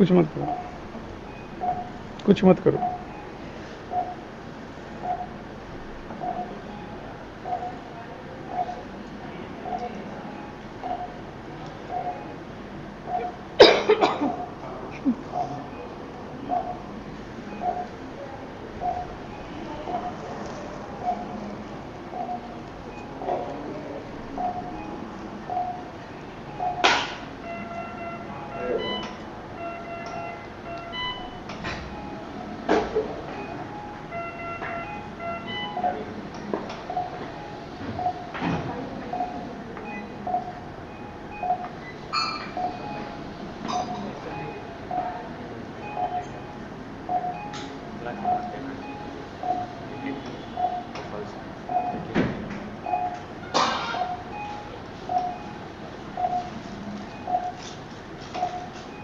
कुछ मत करो, कुछ मत करो।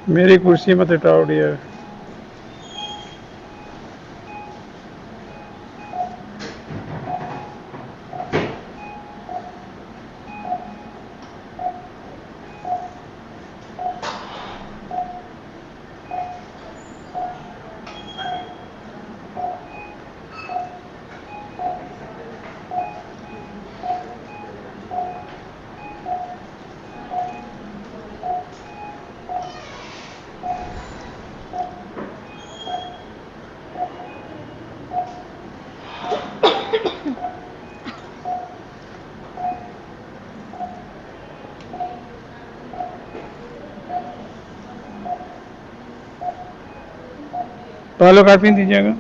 मेरी कुर्सी मत हटाओ डियर। पालो कार्ड पिन दीजिएगा।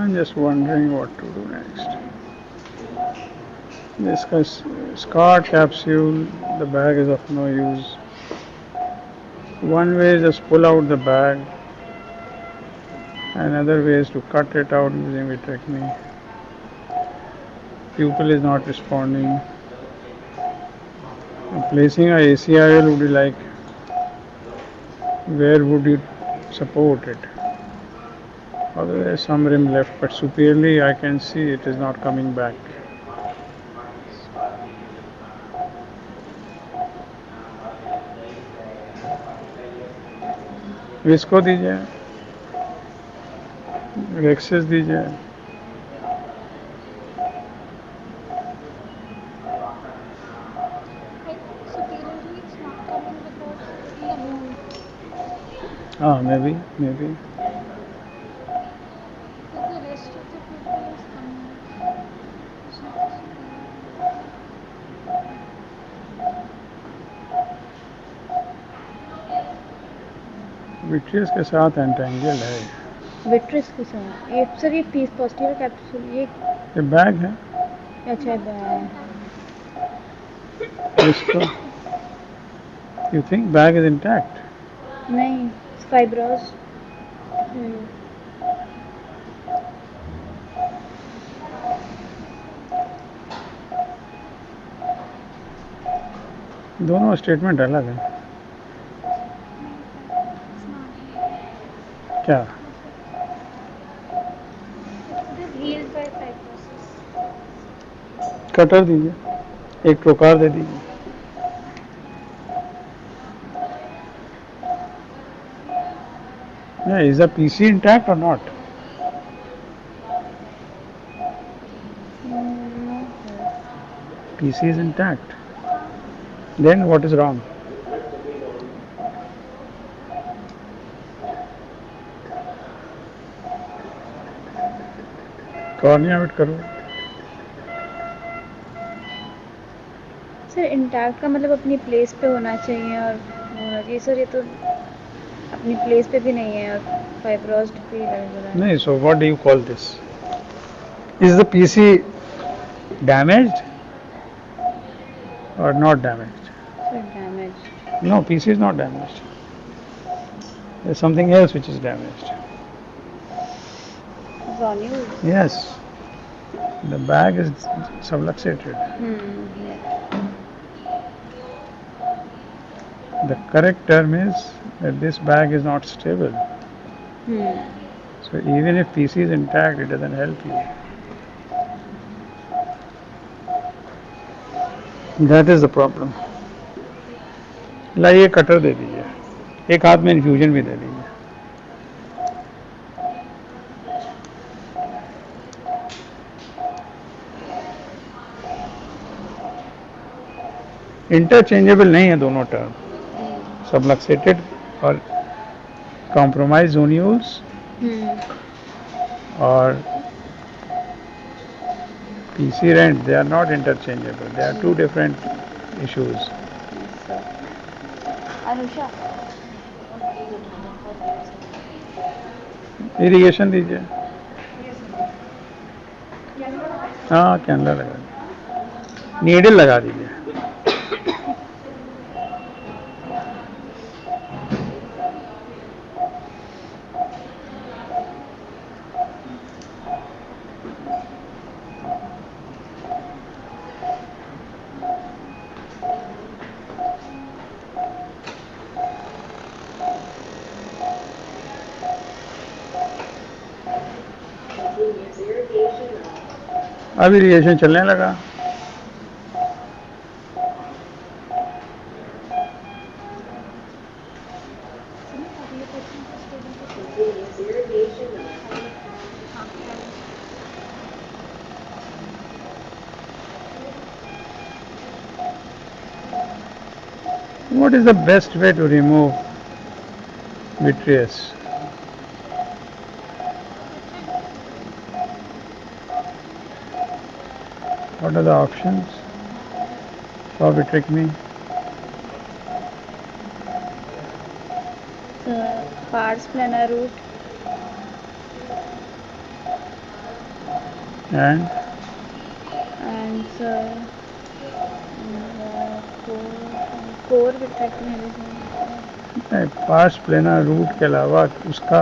I'm just wondering what to do next. This scar capsule, the bag is of no use. One way is just pull out the bag. Another way is to cut it out using vitrectomy. Pupil is not responding. Placing a ACIL would be like, where would you support it? Although there is some rim left, but superiorly I can see it is not coming back. Visco दीजिए, रेक्सेस दीजिए। हाँ, maybe. Vitreous के साथ entangle है। Vitreous के साथ ये sir ये पीस पोस्टीरियर कैप्सूल ये बैग है। अच्छा बैग। इसको you think bag is intact? नहीं, फाइब्रोस। दोनों स्टेटमेंट अलग है। क्या? कटर दीजिए, एक ट्रोकार दे दीजिए। Is the PC intact or not? PC is intact. Then what is wrong? Cornea wait करो। सर इंटैक्ट का मतलब अपनी प्लेस पे होना चाहिए और होना चाहिए। सर ये तो अपनी प्लेस पे भी नहीं है और फाइब्रोस्ड भी लग रहा है। नहीं, so what do you call this? Is the PC damaged? or not damaged? So damaged. No, PC is not damaged. There's something else which is damaged. Granules. Yes, the bag is subluxated. Yeah. The correct term is that this bag is not stable. So even if PC is intact, it doesn't help you. That is the problem. लाइए cutter दे दीजिए, एक हाथ में infusion भी दे दीजिए. Interchangeable नहीं है दोनों टर्म, सबलक्सेटेड और कॉम्प्रोमाइज जोन्यूल्स और PC rent, they are not interchangeable. They are two different issues. Anusha irrigation दीजिए. हाँ, कैंडला लगा दीजिए, नीडल लगा दीजिए. अब इरिगेशन चलने लगा. What is the best way to remove vitreous? What are the options for vitrectomy? Pars plana root And core vitrectomy. Pars plana route के अलावा उसका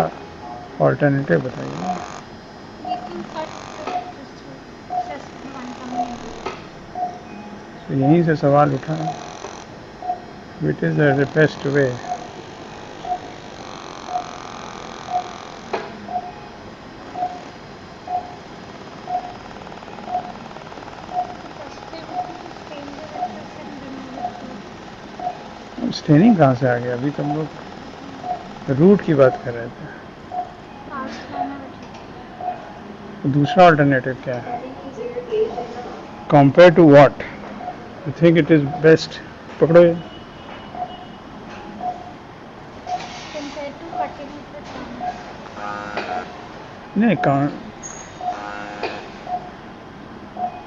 ऑल्टरनेटिव बताइए. तो यहीं से सवाल उठा, which is the best way. Staining कहाँ से आ गया? अभी तो हम लोग रूट की बात कर रहे थे. तो दूसरा ऑल्टरनेटिव क्या है? Compare to what you think it is best? पकड़ो ये. नहीं,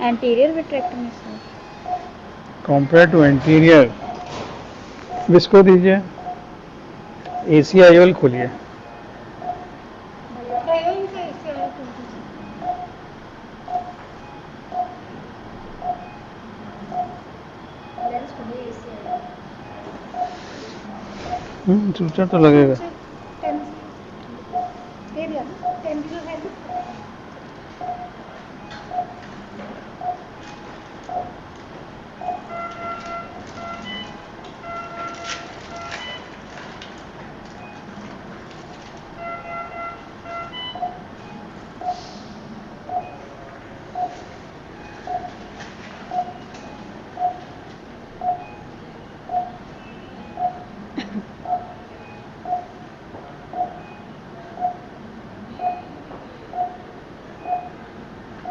anterior vitrectomy compare to anterior. Visco दीजिए, ACIOL खोलिए. सूचर तो लगेगा.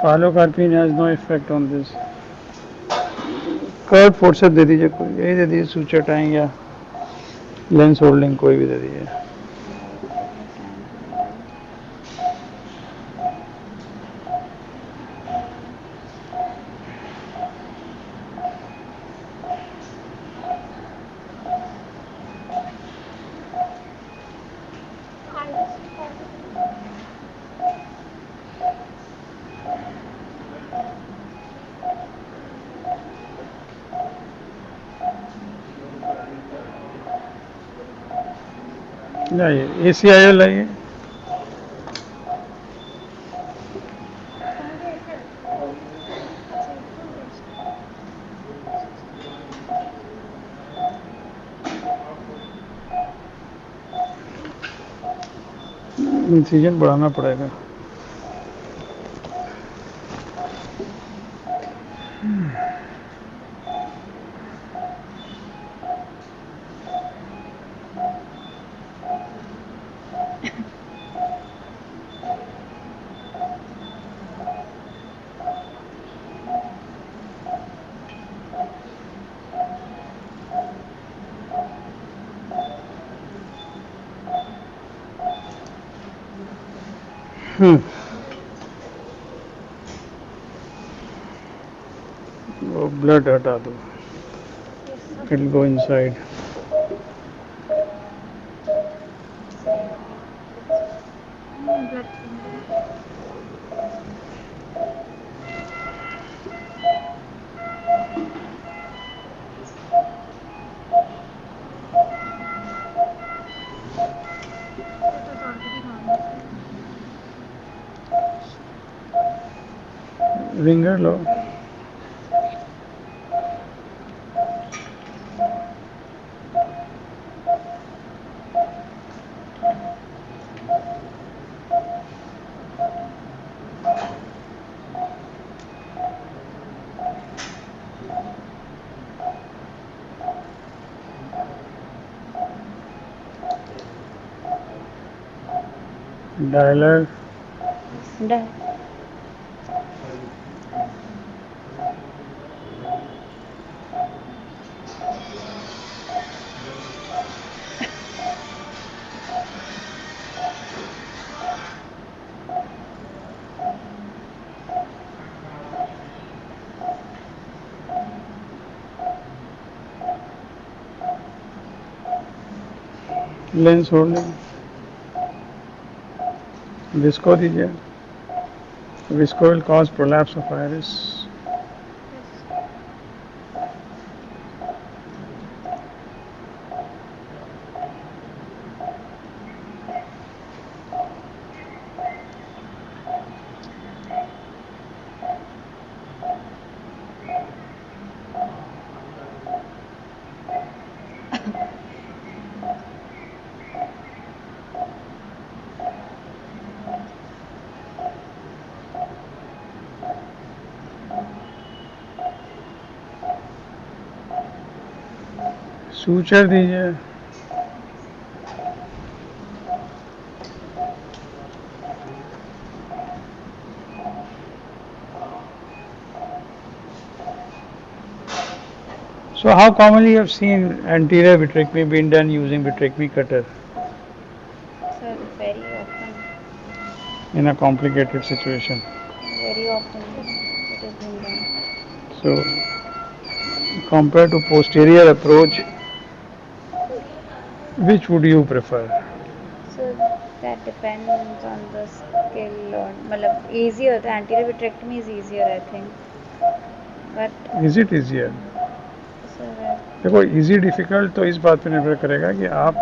Pilocarpine has no effect on this. Curve forcep दे दीजिए, कोई यही दे दीजिए, सूचर टाइंग या लेंस होल्डिंग कोई भी दे दीजिए. नहीं ACIO लाइए. इंसिजन बढ़ाना पड़ेगा. वो ब्लड हटा दो. It will go inside. Ringer लो. Dialer. Done. Lens holding. Visco दीजिए. Visco will cause prolapse of iris. Suture दीजिए. So how commonly you have seen anterior vitrectomy being done using vitrectomy cutter Sir, very often. in a complicated situation? Very often it is being done. So compared to posterior approach, which would you prefer? So that depends on the skill or मतलब easier. The anterior vitrectomy is easier, I think. But Is it easier? sir, देखो easy difficult तो इस बात पे निर्भर करेगा कि आप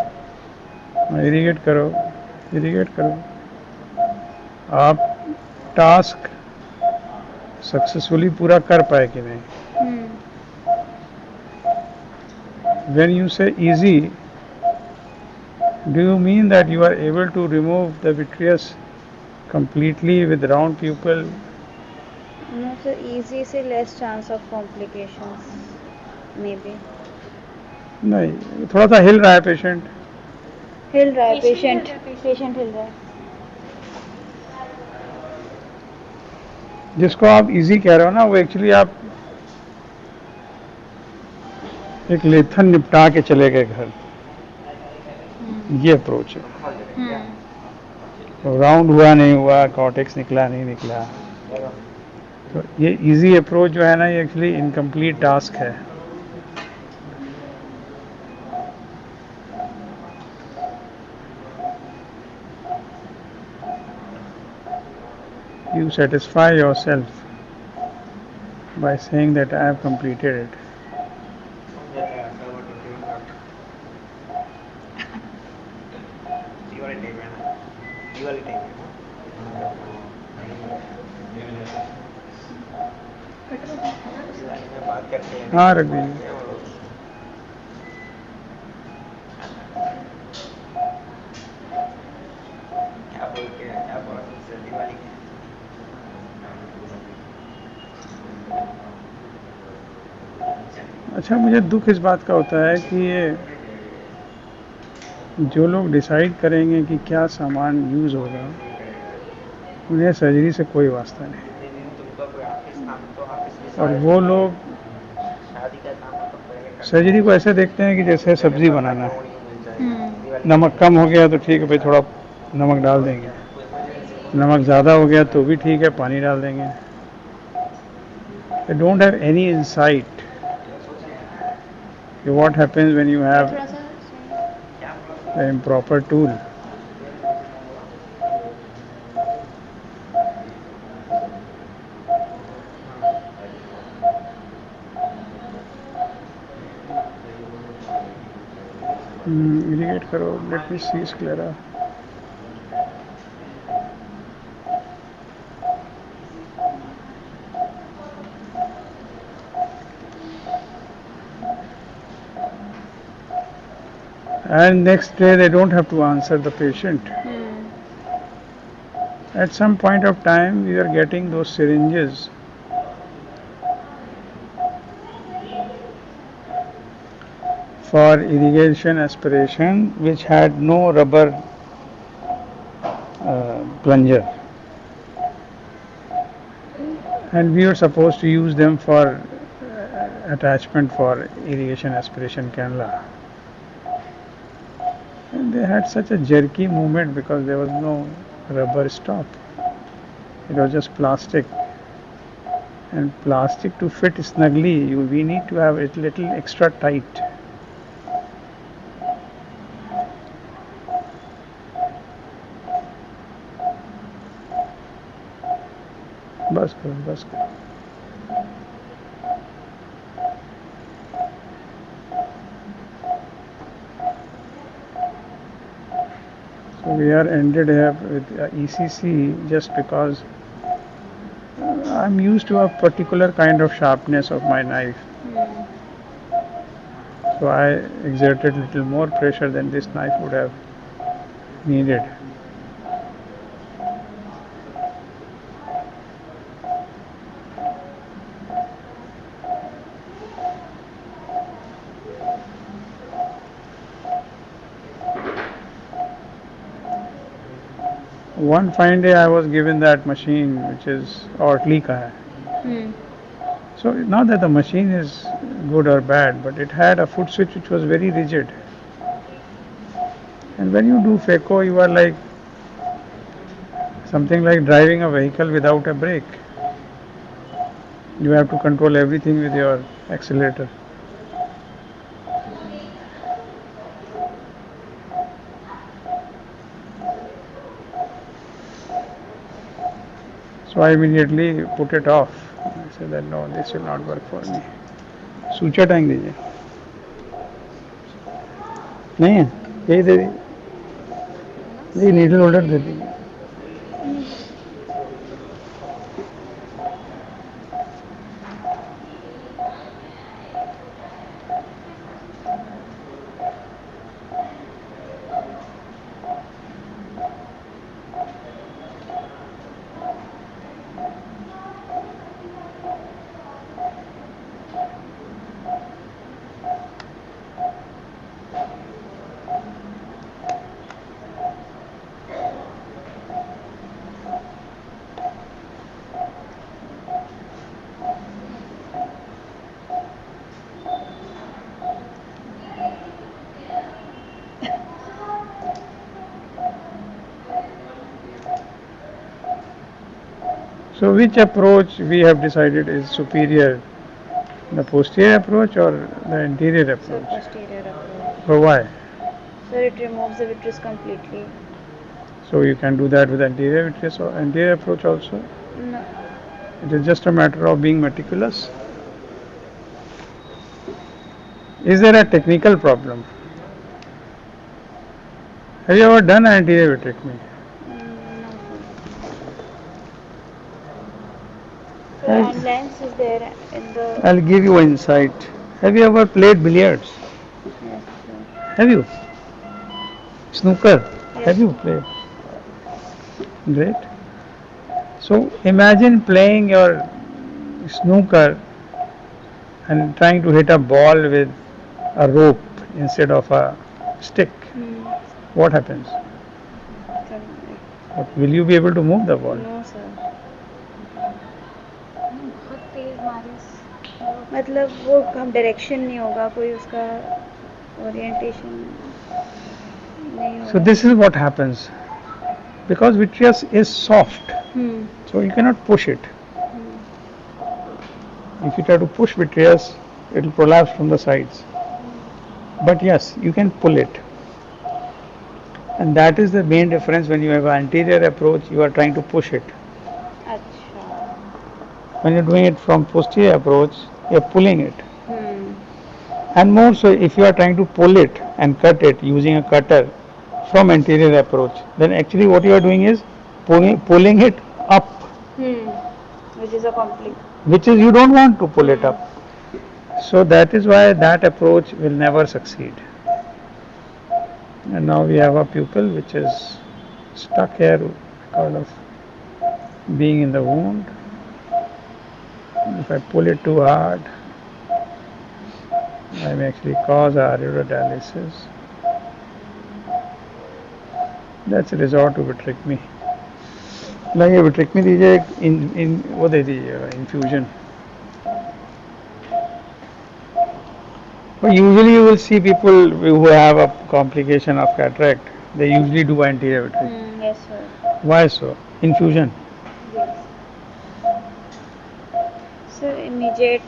इरिगेट करो आप टास्क सक्सेसफुली पूरा कर पाए कि नहीं. When you say easy, do you mean that you are able to remove the vitreous completely with round pupil? no, so easy से less chance of complications, maybe. नहीं, थोड़ा सा हिल रहा है पेशेंट. हिल रहा है पेशेंट हिल रहा है. जिसको आप इजी कह रहे हो ना वो एक्चुअली आप एक लेथन निपटा के चले गए घर. ये अप्रोच है. राउंड हुआ नहीं हुआ, कॉर्टेक्स निकला नहीं निकला, तो ये इजी अप्रोच जो है ना ये एक्चुअली इनकम्प्लीट टास्क है. You satisfy yourself by saying that I have completed it. हाँ रख दीजिए। अच्छा, मुझे दुख इस बात का होता है कि ये जो लोग डिसाइड करेंगे कि क्या सामान यूज़ होगा, उन्हें सर्जरी से कोई वास्ता नहीं, और वो लोग सर्जरी को ऐसे देखते हैं कि जैसे सब्जी बनाना है, नमक कम हो गया तो ठीक है भाई, थोड़ा नमक डाल देंगे, नमक ज़्यादा हो गया तो भी ठीक है, पानी डाल देंगे। They don't have any insight what happens when you have the improper tool. Irrigate करो, let me see sclera. And next day they don't have to answer the patient. At some point of time we are getting those syringes for irrigation aspiration which had no rubber plunger, and we were supposed to use them for attachment for irrigation aspiration cannula. And they had such a jerky movement because there was no rubber stop. It was just plastic. And plastic to fit snugly, we need to have it little extra tight. बस करो, बस करो। So we are ended here with ECC just because I'm used to a particular kind of sharpness of my knife. So I exerted little more pressure than this knife would have needed. One fine day I was given that machine which is Ortli ka hai. So not that the machine is good or bad, but it had a foot switch which was very rigid. And when you do phaco, you are like something like driving a vehicle without a brake. You have to control everything with your accelerator. So I immediately put it off. I said that no, this will not work for me. Suture टैंक दीजिए। नहीं है, यही दे दीजिए, ये needle holder दे दीजिए। So which approach we have decided is superior, the posterior approach or the anterior approach? So posterior approach. So why? So it removes the vitreous completely. So you can do that with anterior vitreous or anterior approach also? No. It is just a matter of being meticulous. Is there a technical problem? Have you ever done anterior vitrectomy? No, sir. And lens is there in the. I'll give you an insight. Have you ever played billiards? Yes, sir. Have you? Snooker? Yes. Have you played? Great. So imagine playing your snooker and trying to hit a ball with a rope instead of a stick. What happens? Will you be able to move the ball? No, sir. बहुत तेज बारिश मतलब वो हम direction नहीं होगा कोई उसका orientation नहीं होगा. So this is what happens. Because vitreous is soft, so you cannot push it. If you try to push vitreous, it will prolapse from the sides. But yes, you can pull it. And that is the main difference. When you have an anterior approach, you are trying to push it. अच्छा. When you're doing it from posterior approach, you're pulling it. And more so, if you are trying to pull it and cut it using a cutter from anterior approach, then actually what you are doing is pulling it up. Which is a conflict. Which is you don't want to pull it up. So that is why that approach will never succeed. And now we have a pupil which is stuck here because of being in the wound. If I pull it too hard, I may actually cause urodinalysis. That's a resort to vitrectomy. लाइए vitrectomy दीजिए, इन वो दे दीजिएगा infusion. But usually you will see people who have a complication of cataract. They usually do anterior vitrectomy. Yes, sir. Why so? Infusion. Yes. Sir, immediate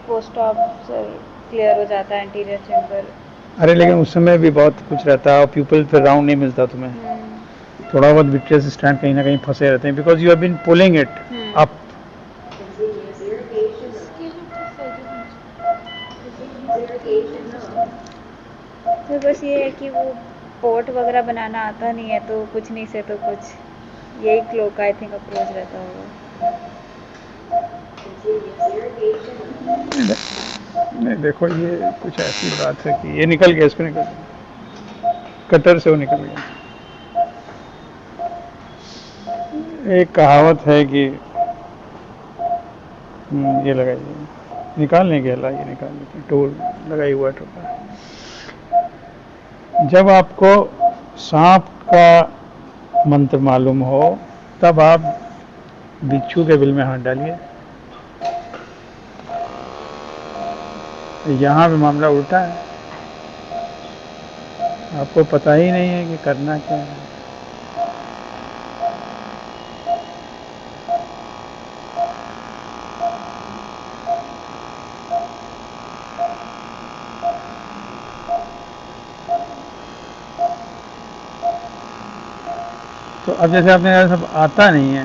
post op sir clear हो जाता है anterior chamber. अरे लेकिन उस समय भी बहुत कुछ रहता है और pupil पे राउंड नहीं मिलता तुम्हें. थोड़ा बहुत vitreous स्टैंड कहीं ना कहीं फंसे रहते हैं because you have been pulling it up. तो बस ये है कि वो पोर्ट वगैरह बनाना आता नहीं है तो कुछ नहीं से तो कुछ यही क्लो का आई थिंक अप्रोच रहता होगा. नहीं देखो ये कुछ ऐसी बात है कि ये निकल गया, इसको निकल गया, कटर से वो निकल गया. एक कहावत है कि ये लगाइए, निकालने के ला ये निकालने के टूल लगाई हुआ टूल. जब आपको सांप का मंत्र मालूम हो तब आप बिच्छू के बिल में हाथ डालिए. यहाँ भी मामला उल्टा है, आपको पता ही नहीं है कि करना क्या है. तो अब जैसे आपने कहा सब आता नहीं है,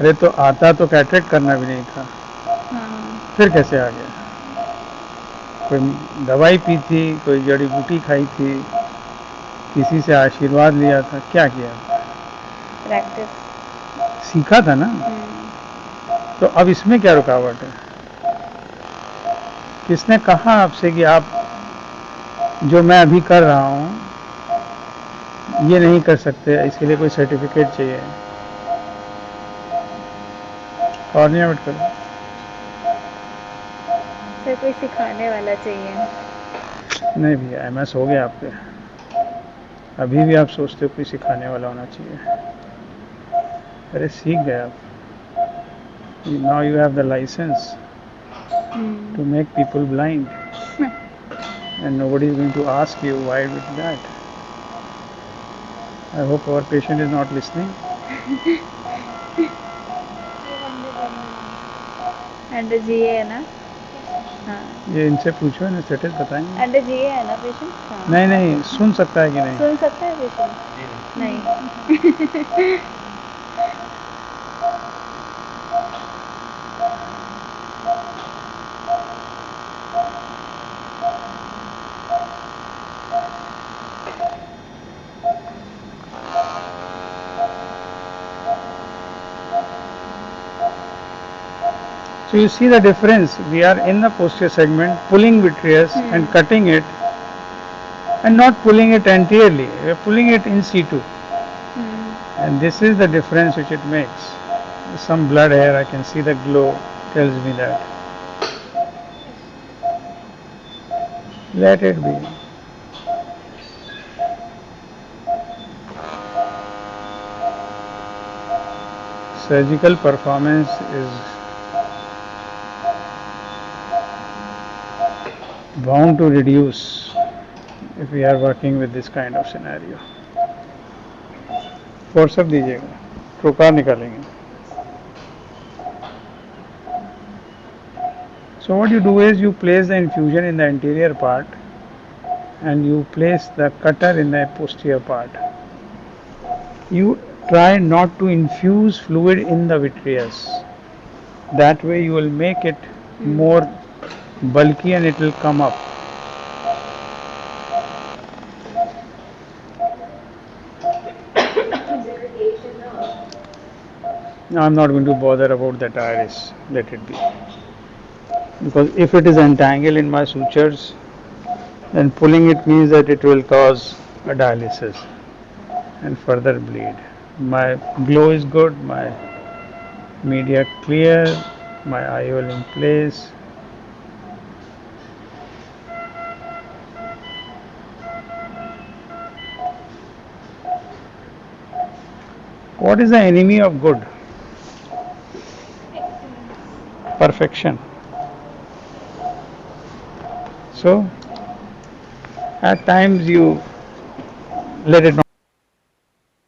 अरे तो आता तो कैटरेक्ट करना भी नहीं था, फिर कैसे आ गया? कोई दवाई पी थी, कोई जड़ी बूटी खाई थी, किसी से आशीर्वाद लिया था, क्या किया? प्रैक्टिस सीखा था ना. तो अब इसमें क्या रुकावट है? किसने कहा आपसे कि आप जो मैं अभी कर रहा हूँ ये नहीं कर सकते, इसके लिए कोई सर्टिफिकेट चाहिए? कॉर्निया मत करो. सर कोई सिखाने वाला चाहिए. नहीं भैया, एमएस हो गया आपके, अभी भी आप सोचते हो कोई सिखाने वाला होना चाहिए? अरे सीख गए आप. Now you have the license to make people blind and nobody is going to ask you why did that. I hope our patient is not listening. Under जी है ना? हाँ. ये इनसे पूछो ना, स्टेटस बताएंगे. अंडर जी है ना पेशेंट? हाँ. नहीं नहीं, सुन सकता है कि नहीं? सुन सकता है पेशेंट? नहीं. So you see the difference. We are in the posterior segment, pulling vitreous and cutting it, and not pulling it entirely. We are pulling it in situ, and this is the difference which it makes. Some blood here, I can see the glow, tells me that. Let it be. Surgical performance is bound to reduce if we are working with this kind of scenario. फोर्सअप दीजिएगा, ट्रोकार निकालेंगे. So what you do is you place the infusion in the anterior part and you place the cutter in the posterior part. You try not to infuse fluid in the vitreous. That way you will make it more bulky and it will come up. Now I'm not going to bother about that iris, let it be. Because if it is entangled in my sutures, then pulling it means that it will cause a dialysis and further bleed. My glow is good, my media clear, my IOL in place. What is the enemy of good? Perfection. So, at times you let it not